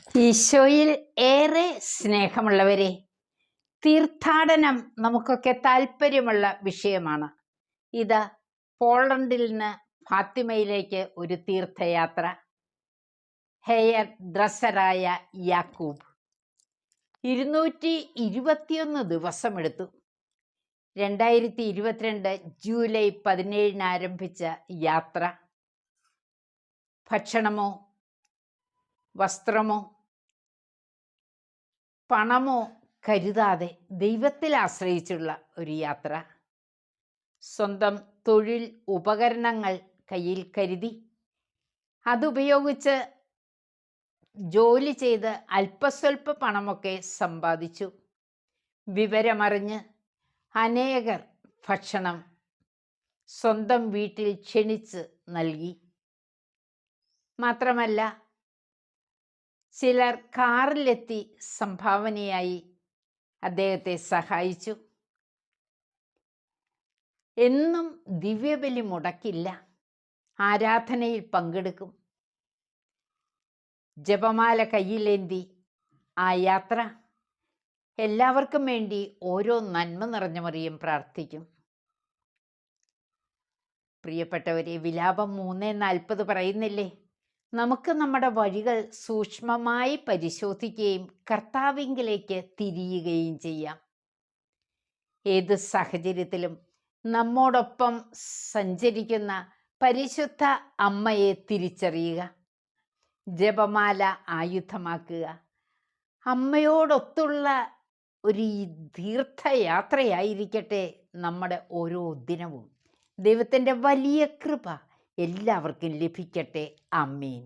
ഈശോയിൽ ഏറെ സ്നേഹമുള്ളവരെ, തീർത്ഥാടനം നമുക്കൊക്കെ താല്പര്യമുള്ള വിഷയമാണ്. ഇത് പോളണ്ടിൽ നിന്ന് ഫാത്തിമയിലേക്ക് ഒരു തീർത്ഥയാത്ര. ഹെയർ ഡ്രസ്സറായ യാക്കൂബ് 221 ദിവസമെടുത്തു. 2022 ജൂലൈ 17 ആരംഭിച്ച യാത്ര. ഭക്ഷണമോ വസ്ത്രമോ പണമോ കരുതാതെ ദൈവത്തിൽ ആശ്രയിച്ചുള്ള ഒരു യാത്ര. സ്വന്തം തൊഴിൽ ഉപകരണങ്ങൾ കയ്യിൽ കരുതി അതുപയോഗിച്ച് ജോലി ചെയ്ത് അല്പസ്വല്പ പണമൊക്കെ സമ്പാദിച്ചു. വിവരമറിഞ്ഞ് അനേകർ ഭക്ഷണം സ്വന്തം വീട്ടിൽ ക്ഷണിച്ച് നൽകി. മാത്രമല്ല, ചിലർ കാറിലെത്തി സംഭാവനയായി അദ്ദേഹത്തെ സഹായിച്ചു. എന്നും ദിവ്യബലി മുടക്കില്ല, ആരാധനയിൽ പങ്കെടുക്കും. ജപമാല കയ്യിലേന്തി ആ യാത്ര. എല്ലാവർക്കും വേണ്ടി ഓരോ നന്മ നിറഞ്ഞ മറിയം പ്രാർത്ഥിക്കും. പ്രിയപ്പെട്ടവരെ, വിലാപം 3:40 പറയുന്നില്ലേ, നമുക്ക് നമ്മുടെ വഴികൾ സൂക്ഷ്മമായി പരിശോധിക്കുകയും കർത്താവിങ്കിലേക്ക് തിരിയുകയും ചെയ്യാം. ഏത് സാഹചര്യത്തിലും നമ്മോടൊപ്പം സഞ്ചരിക്കുന്ന പരിശുദ്ധ അമ്മയെ തിരിച്ചറിയുക. ജപമാല ആയുധമാക്കുക. അമ്മയോടൊത്തുള്ള ഒരു തീർത്ഥയാത്രയായിരിക്കട്ടെ നമ്മുടെ ഓരോ ദിനവും. ദൈവത്തിൻ്റെ വലിയ കൃപ എല്ലാവർക്കും ലഭിക്കട്ടെ. ആമേൻ.